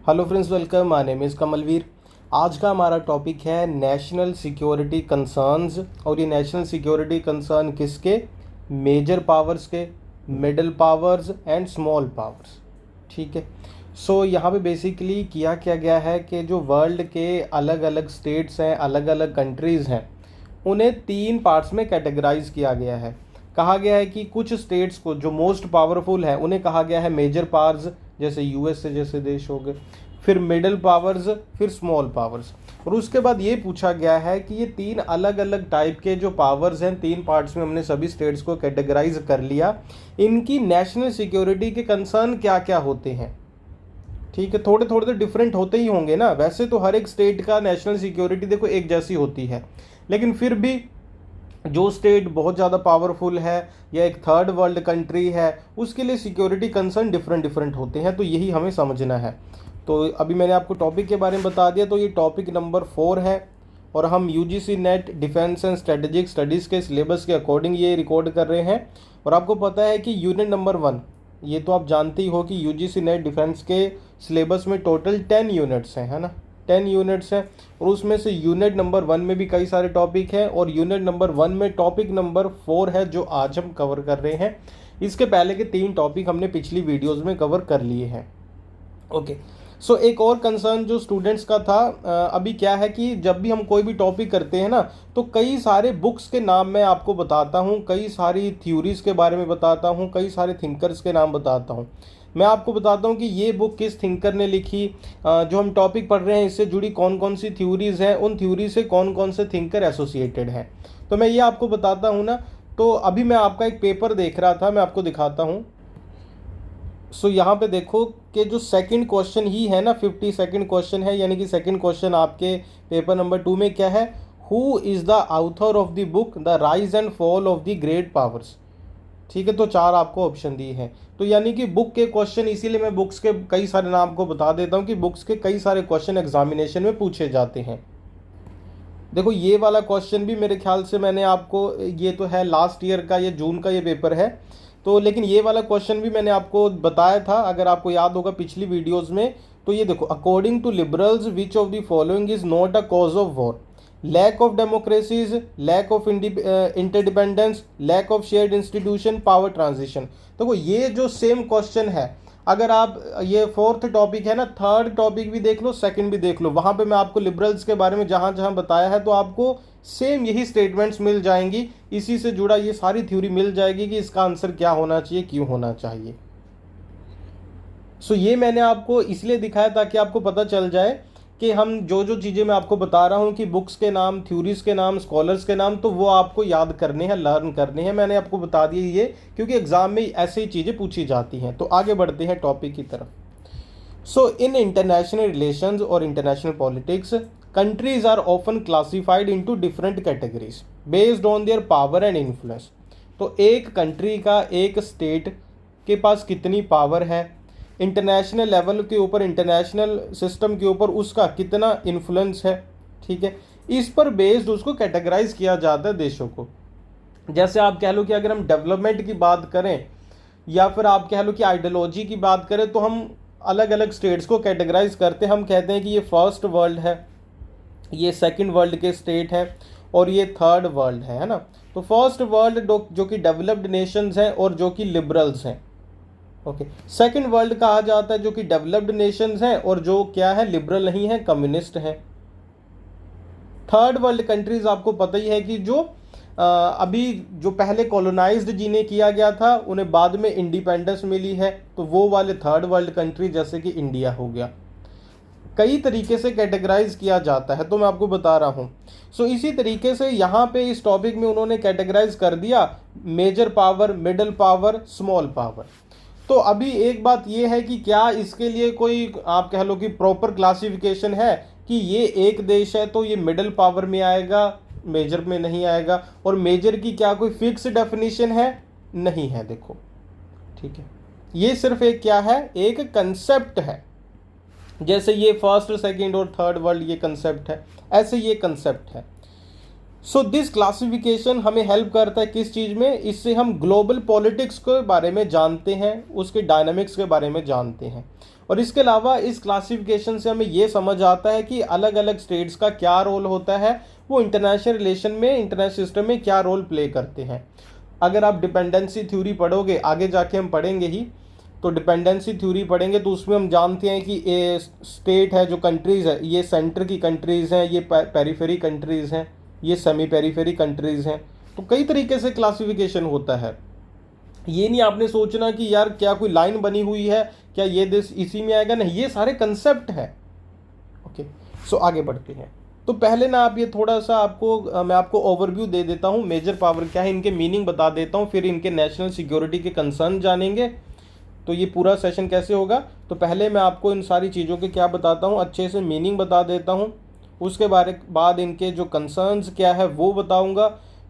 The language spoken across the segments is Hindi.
Hello friends, welcome. My name is Kamalveer. आज का हमारा टॉपिक है नेशनल सिक्योरिटी कंसर्न्स। और ये नेशनल सिक्योरिटी कंसर्न किसके? मेजर पावर्स के, middle powers and small powers. ठीक है। सो यहाँ पे बेसिकली किया क्या गया है कि जो वर्ल्ड के अलग अलग स्टेट्स हैं, अलग अलग कंट्रीज़ हैं, उन्हें तीन पार्ट्स में कैटेगराइज किया गया है। कहा गया है कि कुछ स्टेट्स को जो मोस्ट पावरफुल है उन्हें कहा गया है मेजर पावर्स, जैसे यूएसए जैसे देश हो गए, फिर मिडिल पावर्स, फिर स्मॉल पावर्स। और उसके बाद ये पूछा गया है कि ये तीन अलग अलग टाइप के जो पावर्स हैं, तीन पार्ट्स में हमने सभी स्टेट्स को कैटेगराइज कर लिया। इनकी नेशनल सिक्योरिटी के कंसर्न क्या क्या होते हैं। ठीक है, थोड़े थोड़े तो डिफरेंट होते ही होंगे ना। वैसे तो हर एक स्टेट का नेशनल सिक्योरिटी देखो एक जैसी होती है, लेकिन फिर भी जो स्टेट बहुत ज़्यादा पावरफुल है या एक थर्ड वर्ल्ड कंट्री है, उसके लिए सिक्योरिटी कंसर्न डिफरेंट डिफरेंट होते हैं। तो यही हमें समझना है। तो अभी मैंने आपको टॉपिक के बारे में बता दिया। तो ये टॉपिक नंबर 4 है और हम UGC net defence and strategic studies के सिलेबस के अकॉर्डिंग ये रिकॉर्ड कर रहे हैं। और आपको पता है कि यूनिट नंबर 1, ये तो आप जानते ही हो कि यूजीसी नेट डिफेंस के सिलेबस में टोटल 10 यूनिट्स हैं, है ना। 10 यूनिट्स हैं और उसमें से यूनिट नंबर 1 में भी कई सारे टॉपिक हैं और यूनिट नंबर 1 में टॉपिक नंबर 4 है जो आज हम कवर कर रहे हैं। इसके पहले के 3 टॉपिक हमने पिछली वीडियोस में कवर कर लिए हैं। ओके। सो एक और कंसर्न जो स्टूडेंट्स का था, अभी क्या है कि जब भी हम कोई भी टॉपिक करते हैं ना, तो कई सारे बुक्स के नाम मैं आपको बताता हूँ, कई सारी थ्योरीज के बारे में बताता हूँ, कई सारे थिंकर्स के नाम बताता हूँ। मैं आपको बताता हूँ कि ये बुक किस थिंकर ने लिखी, जो हम टॉपिक पढ़ रहे हैं इससे जुड़ी कौन कौन सी थ्योरीज हैं, उन थ्योरी से कौन कौन से थिंकर एसोसिएटेड हैं। तो मैं ये आपको बताता हूँ ना। तो अभी मैं आपका एक पेपर देख रहा था, मैं आपको दिखाता हूँ। सो यहाँ पे देखो कि जो सेकंड क्वेश्चन ही है ना, 52nd क्वेश्चन है, यानी कि सेकंड क्वेश्चन आपके पेपर नंबर 2 में क्या है? Who is the author of the book the rise and fall of the great powers. ठीक है, तो 4 आपको ऑप्शन दिए हैं। तो यानी कि बुक के क्वेश्चन, इसीलिए मैं बुक्स के कई सारे नाम आपको बता देता हूँ कि बुक्स के कई सारे क्वेश्चन एग्जामिनेशन में पूछे जाते हैं। देखो ये वाला क्वेश्चन भी मेरे ख्याल से मैंने आपको, ये तो है लास्ट ईयर का, ये जून का ये पेपर है। तो लेकिन ये वाला क्वेश्चन भी मैंने आपको बताया था, अगर आपको याद होगा पिछली वीडियोस में। तो ये देखो, according to liberals which of the following is not a cause of war? Lack of democracies, lack of interdependence, lack of shared institution, power transition. देखो ये जो सेम क्वेश्चन है, अगर आप ये फोर्थ टॉपिक है ना, थर्ड टॉपिक भी देख लो, सेकंड भी देख लो, वहां पे मैं आपको लिबरल्स के बारे में जहां जहां बताया है, तो आपको सेम यही स्टेटमेंट्स मिल जाएंगी। इसी से जुड़ा ये सारी थ्योरी मिल जाएगी कि इसका आंसर क्या होना चाहिए, क्यों होना चाहिए। सो ये मैंने आपको इसलिए दिखाया ताकि आपको पता चल जाए कि हम जो जो चीज़ें मैं आपको बता रहा हूँ कि बुक्स के नाम, थ्योरीज के नाम, स्कॉलर्स के नाम, तो वो आपको याद करने हैं, लर्न करने हैं। मैंने आपको बता दिया ये, क्योंकि एग्जाम में ऐसे ही चीज़ें पूछी जाती हैं। तो आगे बढ़ते हैं टॉपिक की तरफ। सो इन इंटरनेशनल रिलेशंस और international politics, countries are often classified into different categories based on their power and influence। तो एक कंट्री का, एक स्टेट के पास कितनी पावर है, इंटरनेशनल लेवल के ऊपर, इंटरनेशनल सिस्टम के ऊपर उसका कितना इन्फ्लुएंस है, ठीक है, इस पर बेस्ड उसको कैटेगराइज किया जाता है देशों को। जैसे आप कह लो कि अगर हम डेवलपमेंट की बात करें या फिर आप कह लो कि आइडियोलॉजी की बात करें, तो हम अलग अलग स्टेट्स को कैटेगराइज करते हैं। हम कहते हैं कि ये फर्स्ट वर्ल्ड है, ये सेकंड वर्ल्ड के स्टेट हैं और ये थर्ड वर्ल्ड है ना। तो फर्स्ट वर्ल्ड जो कि डेवलप्ड नेशंस हैं और जो कि लिबरल्स हैं। ओके। सेकंड वर्ल्ड कहा जाता है जो कि डेवलप्ड नेशंस हैं और जो क्या है, लिबरल नहीं है, कम्युनिस्ट हैं। थर्ड वर्ल्ड कंट्रीज आपको पता ही है कि जो अभी जो पहले कॉलोनाइज्ड जिन्हें किया गया था, उन्हें बाद में इंडिपेंडेंस मिली है, तो वो वाले थर्ड वर्ल्ड कंट्री, जैसे कि इंडिया हो गया। कई तरीके से कैटेगराइज किया जाता है, तो मैं आपको बता रहा हूँ। सो इसी तरीके से यहाँ पे इस टॉपिक में उन्होंने कैटेगराइज कर दिया major power, middle power, small power. तो अभी एक बात ये है कि क्या इसके लिए कोई, आप कह लो कि प्रॉपर क्लासिफिकेशन है कि ये एक देश है तो ये मिडिल पावर में आएगा, मेजर में नहीं आएगा। और मेजर की क्या कोई फिक्स डेफिनेशन है? नहीं है। देखो, ठीक है, ये सिर्फ एक क्या है, एक कंसेप्ट है। जैसे ये फर्स्ट, सेकंड और थर्ड वर्ल्ड ये कंसेप्ट है, ऐसे ये कंसेप्ट है। सो दिस क्लासिफिकेशन हमें हेल्प करता है किस चीज़ में, इससे हम ग्लोबल पॉलिटिक्स के बारे में जानते हैं, उसके डायनामिक्स के बारे में जानते हैं। और इसके अलावा इस क्लासिफिकेशन से हमें ये समझ आता है कि अलग अलग स्टेट्स का क्या रोल होता है, वो इंटरनेशनल रिलेशन में, इंटरनेशनल सिस्टम में क्या रोल प्ले करते हैं। अगर आप डिपेंडेंसी थ्योरी पढ़ोगे, आगे जाके हम पढ़ेंगे ही, तो डिपेंडेंसी थ्योरी पढ़ेंगे तो उसमें हम जानते हैं कि ये स्टेट है, जो कंट्रीज़ है, ये सेंटर की कंट्रीज़ हैं, ये पेरीफेरी कंट्रीज़ हैं, ये सेमी पेरीफेरी कंट्रीज़ हैं। तो कई तरीके से क्लासिफिकेशन होता है। ये नहीं आपने सोचना कि यार क्या कोई लाइन बनी हुई है, क्या ये देश इसी में आएगा, नहीं, ये सारे कंसेप्ट हैं। ओके, सो आगे बढ़ते हैं। तो पहले ना आप ये थोड़ा सा मैं आपको ओवरव्यू दे देता हूँ, मेजर पावर क्या है, इनके मीनिंग बता देता हूँ, फिर इनके नेशनल सिक्योरिटी के कंसर्न जानेंगे। तो ये पूरा सेशन कैसे होगा, तो पहले मैं आपको इन सारी चीज़ों के क्या बताता हूँ, अच्छे से मीनिंग बता देता हूँ, उसके बाद इनके जो कंसर्न्स क्या है वो बताऊँगा,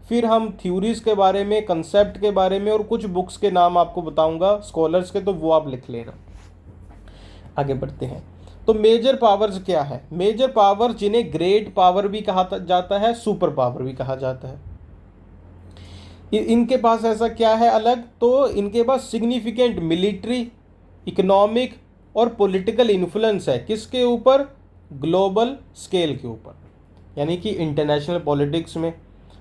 फिर हम थ्योरीज के बारे में, कंसेप्ट के बारे में और कुछ बुक्स के नाम आपको बताऊँगा स्कॉलर्स के, तो वो आप लिख लेना। आगे बढ़ते हैं। तो मेजर पावर्स क्या है, मेजर पावर जिन्हें ग्रेट पावर भी कहा जाता है, सुपर पावर भी कहा जाता है। इनके पास ऐसा क्या है अलग, तो इनके पास सिग्निफिकेंट मिलिट्री, इकोनॉमिक और पॉलिटिकल इन्फ्लुएंस है, किसके ऊपर, ग्लोबल स्केल के ऊपर, यानी कि इंटरनेशनल पॉलिटिक्स में,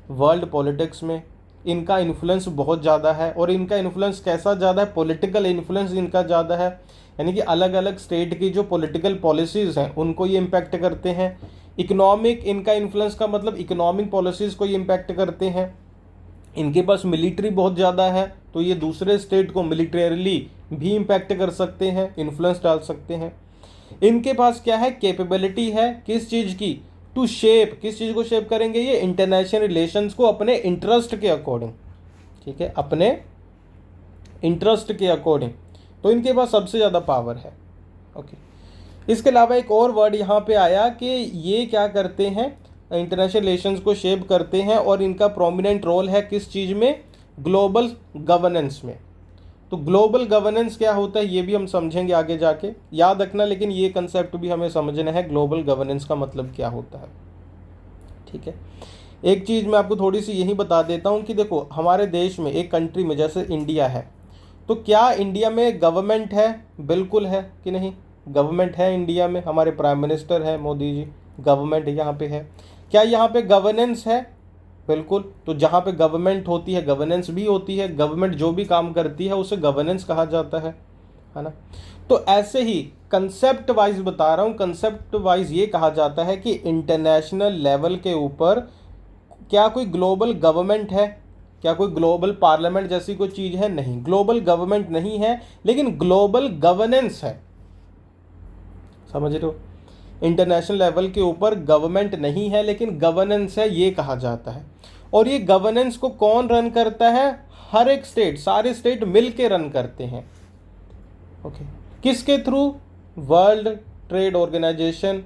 वर्ल्ड पॉलिटिक्स में इनका इन्फ्लुएंस बहुत ज़्यादा है। और इनका इन्फ्लुएंस कैसा ज़्यादा है, पॉलिटिकल इन्फ्लुएंस इनका ज़्यादा है, यानी कि अलग अलग स्टेट की जो पॉलिटिकल पॉलिसीज़ हैं उनको ये इम्पैक्ट करते हैं। इकोनॉमिक, इनका इन्फ्लुएंस का मतलब इकोनॉमिक पॉलिसीज़ को ये इम्पैक्ट करते हैं। इनके पास मिलिट्री बहुत ज़्यादा है, तो ये दूसरे स्टेट को मिलिटरीली भी इम्पैक्ट कर सकते हैं, इन्फ्लुएंस डाल सकते हैं। इनके पास क्या है, कैपेबिलिटी है, किस चीज़ की, टू शेप, किस चीज़ को शेप करेंगे ये, इंटरनेशनल रिलेशंस को अपने इंटरेस्ट के अकॉर्डिंग, ठीक है, अपने इंटरेस्ट के अकॉर्डिंग। तो इनके पास सबसे ज़्यादा पावर है। ओके, इसके अलावा एक और वर्ड यहाँ पे आया कि ये क्या करते हैं, इंटरनेशनल रिलेशंस को शेप करते हैं, और इनका प्रोमिनेंट रोल है किस चीज़ में, ग्लोबल गवर्नेंस में। तो ग्लोबल गवर्नेंस क्या होता है ये भी हम समझेंगे आगे जाके, याद रखना, लेकिन ये कंसेप्ट भी हमें समझना है, ग्लोबल गवर्नेंस का मतलब क्या होता है। ठीक है, एक चीज़ मैं आपको थोड़ी सी यही बता देता हूँ कि देखो, हमारे देश में, एक कंट्री में जैसे इंडिया है, तो क्या इंडिया में गवर्नमेंट है, बिल्कुल है कि नहीं, गवर्नमेंट है इंडिया में, हमारे प्राइम मिनिस्टर है मोदी जी, गवर्नमेंट यहाँ पे है। क्या यहाँ पे गवर्नेंस है, बिल्कुल। तो जहाँ पे गवर्नमेंट होती है गवर्नेंस भी होती है, गवर्नमेंट जो भी काम करती है उसे गवर्नेंस कहा जाता है ना। तो ऐसे ही कंसेप्ट वाइज बता रहा हूँ, कंसेप्ट वाइज ये कहा जाता है कि इंटरनेशनल लेवल के ऊपर क्या कोई ग्लोबल गवर्नमेंट है, क्या कोई ग्लोबल पार्लियामेंट जैसी कोई चीज़ है, नहीं, ग्लोबल गवर्नमेंट नहीं है, लेकिन ग्लोबल गवर्नेंस है, समझ रहे हो। इंटरनेशनल लेवल के ऊपर गवर्नमेंट नहीं है लेकिन गवर्नेंस है, ये कहा जाता है। और ये गवर्नेंस को कौन रन करता है, हर एक स्टेट, सारे स्टेट मिल के रन करते हैं। ओके, किसके through, world trade organisation,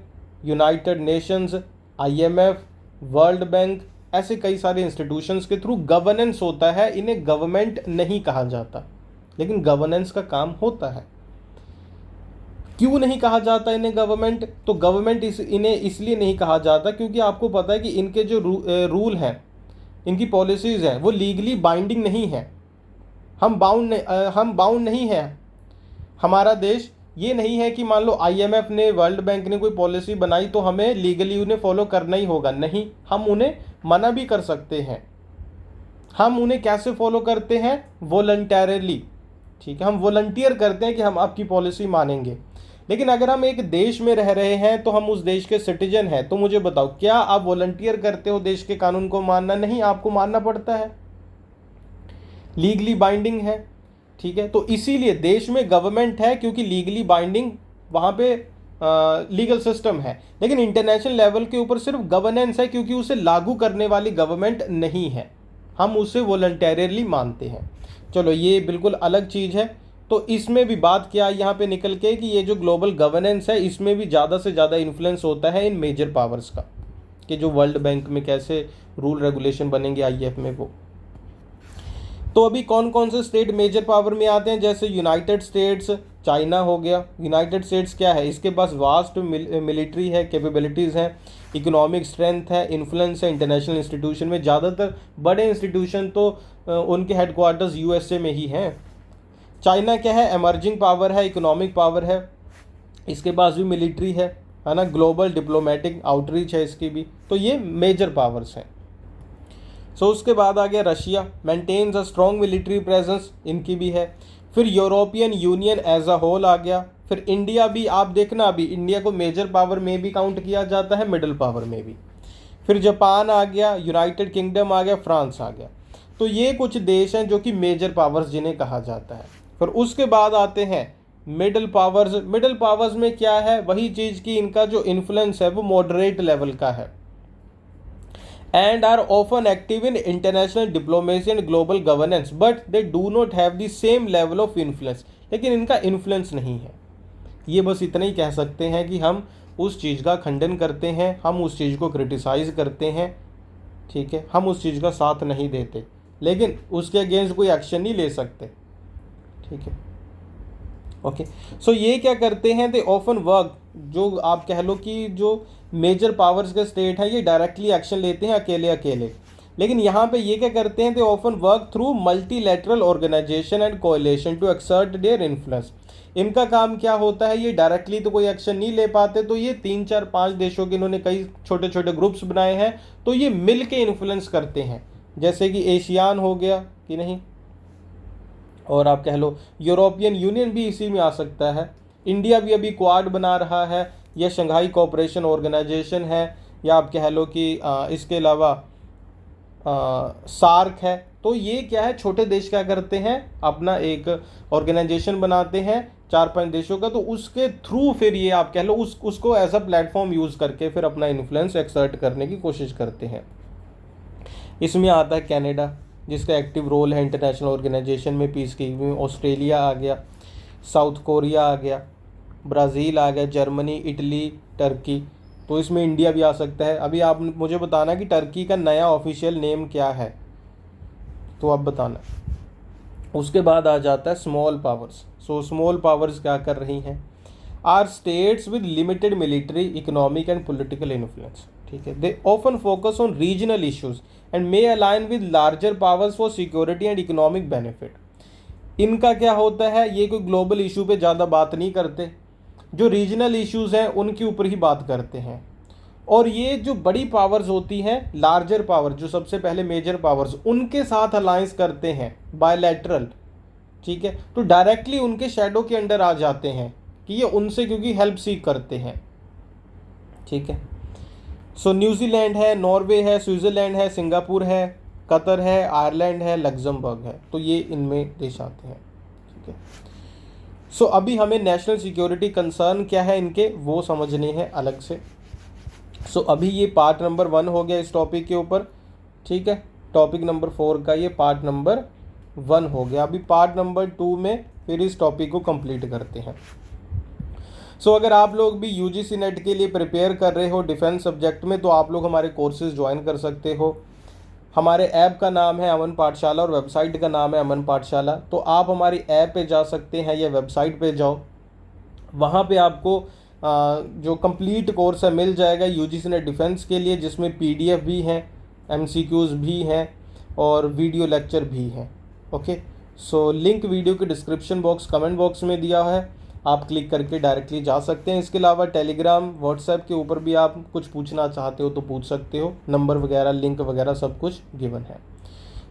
United Nations, IMF, world bank, ऐसे कई सारे इंस्टीट्यूशंस के थ्रू गवर्नेंस होता है। इन्हें गवर्नमेंट नहीं कहा जाता, लेकिन गवर्नेंस का काम होता है। क्यों नहीं कहा जाता इन्हें गवर्नमेंट, तो गवर्नमेंट इन्हें इसलिए नहीं कहा जाता क्योंकि आपको पता है कि इनके जो रूल हैं, इनकी पॉलिसीज़ हैं, वो लीगली बाइंडिंग नहीं है। हम बाउंड नहीं हैं। हमारा देश ये नहीं है कि मान लो IMF ने, वर्ल्ड बैंक ने कोई पॉलिसी बनाई तो हमें लीगली उन्हें फॉलो करना ही होगा, नहीं, हम उन्हें मना भी कर सकते हैं। हम उन्हें कैसे फॉलो करते हैं, वॉलंटरली, ठीक है, हम वॉलंटियर करते हैं कि हम आपकी पॉलिसी मानेंगे। लेकिन अगर हम एक देश में रह रहे हैं तो हम उस देश के सिटीजन हैं, तो मुझे बताओ क्या आप वॉलंटियर करते हो देश के कानून को मानना, नहीं, आपको मानना पड़ता है, लीगली बाइंडिंग है। ठीक है, तो इसीलिए देश में गवर्नमेंट है क्योंकि लीगली बाइंडिंग वहाँ पे लीगल सिस्टम है, लेकिन इंटरनेशनल लेवल के ऊपर सिर्फ गवर्नेंस है क्योंकि उसे लागू करने वाली गवर्नमेंट नहीं है, हम उसे वॉलंटरली मानते हैं। चलो, ये बिल्कुल अलग चीज़ है। तो इसमें भी बात क्या यहाँ पे निकल के कि ये जो ग्लोबल गवर्नेंस है इसमें भी ज़्यादा से ज़्यादा इन्फ्लुएंस होता है इन मेजर पावर्स का, कि जो वर्ल्ड बैंक में कैसे रूल रेगुलेशन बनेंगे, IMF में वो। तो अभी कौन कौन से स्टेट मेजर पावर में आते हैं, जैसे यूनाइटेड स्टेट्स, चाइना हो गया। यूनाइटेड स्टेट्स क्या है, इसके पास वास्ट मिलिट्री है, कैपेबिलिटीज़ हैं, इकोनॉमिक स्ट्रेंथ है, इन्फ्लुएंस है इंटरनेशनल इंस्टीट्यूशन में। ज़्यादातर बड़े इंस्टीट्यूशन तो उनके हेडक्वार्टर्स यूएसए में ही हैं। चाइना क्या है, एमर्जिंग पावर है, इकोनॉमिक पावर है, इसके पास भी मिलिट्री है ना, ग्लोबल डिप्लोमेटिक आउटरीच है इसकी भी। तो ये मेजर पावर्स हैं। उसके बाद आ गया Russia, maintains a strong military presence, इनकी भी है। फिर European Union as a whole आ गया। फिर इंडिया भी, आप देखना अभी इंडिया को मेजर पावर में भी काउंट किया जाता है, मिडिल पावर में भी। फिर जापान आ गया, यूनाइटेड किंगडम आ गया, फ्रांस आ गया। तो ये कुछ देश हैं जो कि मेजर पावर्स जिन्हें कहा जाता है। फिर उसके बाद आते हैं मिडिल पावर्स। मिडिल पावर्स में क्या है, वही चीज़ कि इनका जो इन्फ्लुएंस है वो मॉडरेट लेवल का है, and are often active in international diplomacy and global governance, but they do not have the same level of influence। लेकिन इनका इन्फ्लुएंस नहीं है। ये बस इतना ही कह सकते हैं कि हम उस चीज़ का खंडन करते हैं, हम उस चीज़ को क्रिटिसाइज़ करते हैं, ठीक है, हम उस चीज़ का साथ नहीं देते, लेकिन उसके अगेंस्ट कोई एक्शन नहीं ले सकते, ठीक है। ओके, सो ये क्या करते हैं, दे ऑफन वर्क, जो आप कह लो कि जो मेजर पावर्स के स्टेट हैं ये डायरेक्टली एक्शन लेते हैं अकेले अकेले, लेकिन यहाँ पे ये क्या करते हैं, they often work through multilateral organisation and coalition to exert their influence. इनका काम क्या होता है, ये डायरेक्टली तो कोई एक्शन नहीं ले पाते, तो ये 3 4 5 देशों के इन्होंने कई छोटे छोटे ग्रुप्स बनाए हैं, तो ये मिल के इन्फ्लुएंस करते हैं। जैसे कि एशियान हो गया कि नहीं, और आप कह लो यूरोपियन यूनियन भी इसी में आ सकता है। इंडिया भी अभी क्वाड बना रहा है, या शंघाई कोऑपरेशन ऑर्गेनाइजेशन है, या आप कह लो कि इसके अलावा सार्क है। तो ये क्या है, छोटे देश क्या करते हैं, अपना एक ऑर्गेनाइजेशन बनाते हैं 4-5 देशों का, तो उसके थ्रू फिर ये आप कह लो उसको एज अ प्लेटफॉर्म यूज़ करके फिर अपना इन्फ्लुएंस एक्सर्ट करने की कोशिश करते हैं। इसमें आता है कनाडा, जिसका एक्टिव रोल है इंटरनेशनल ऑर्गेनाइजेशन में, पीस कीपिंग में। ऑस्ट्रेलिया आ गया, साउथ कोरिया आ गया, ब्राज़ील आ गया, जर्मनी, इटली, टर्की। तो इसमें इंडिया भी आ सकता है। अभी आप मुझे बताना कि टर्की का नया ऑफिशियल नेम क्या है, तो आप बताना। उसके बाद आ जाता है small powers. So small powers क्या कर रही हैं, are states with limited military, economic and political influence, ठीक है। They often focus on regional issues and may align with larger powers for security and economic benefit. इनका क्या होता है, ये कोई ग्लोबल इशू पे ज़्यादा बात नहीं करते, जो रीजनल इश्यूज हैं उनके ऊपर ही बात करते हैं। और ये जो बड़ी पावर्स होती हैं, लार्जर पावर, जो सबसे पहले मेजर पावर्स, उनके साथ अलायंस करते हैं बायलैटरल, ठीक है। तो डायरेक्टली उनके शैडो के अंडर आ जाते हैं कि ये उनसे क्योंकि हेल्प सीख करते हैं, ठीक है। सो न्यूजीलैंड है, नॉर्वे है, स्विट्ज़रलैंड है, सिंगापुर है, कतर है, आयरलैंड है, लग्जमबर्ग है। तो ये इनमें देश आते हैं, ठीक है। सो अभी हमें नेशनल सिक्योरिटी कंसर्न क्या है इनके, वो समझने हैं अलग से। सो अभी ये पार्ट नंबर 1 हो गया इस टॉपिक के ऊपर, ठीक है। टॉपिक नंबर 4 का ये पार्ट नंबर 1 हो गया। अभी पार्ट नंबर 2 में फिर इस टॉपिक को कंप्लीट करते हैं। सो अगर आप लोग भी यूजीसी नेट के लिए प्रिपेयर कर रहे हो डिफेंस सब्जेक्ट में, तो आप लोग हमारे कोर्सेज ज्वाइन कर सकते हो। हमारे ऐप का नाम है अमन पाठशाला और वेबसाइट का नाम है अमन पाठशाला। तो आप हमारी ऐप पे जा सकते हैं या वेबसाइट पे जाओ, वहाँ पे आपको जो कंप्लीट कोर्स है मिल जाएगा यूजीसी नेट डिफेंस के लिए, जिसमें पीडीएफ भी हैं, एमसीक्यूज़ भी हैं और वीडियो लेक्चर भी हैं। ओके, सो लिंक वीडियो के डिस्क्रिप्शन बॉक्स, कमेंट बॉक्स में दिया है, आप क्लिक करके डायरेक्टली जा सकते हैं। इसके अलावा टेलीग्राम, व्हाट्सएप के ऊपर भी आप कुछ पूछना चाहते हो तो पूछ सकते हो, नंबर वगैरह, लिंक वगैरह सब कुछ गिवन है।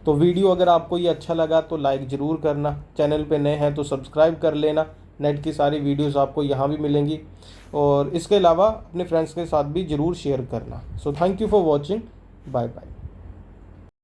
तो वीडियो अगर आपको ये अच्छा लगा तो लाइक ज़रूर करना, चैनल पे नए हैं तो सब्सक्राइब कर लेना। नेट की सारी वीडियोस आपको यहाँ भी मिलेंगी, और इसके अलावा अपने फ्रेंड्स के साथ भी ज़रूर शेयर करना। So thank you for watching, bye bye.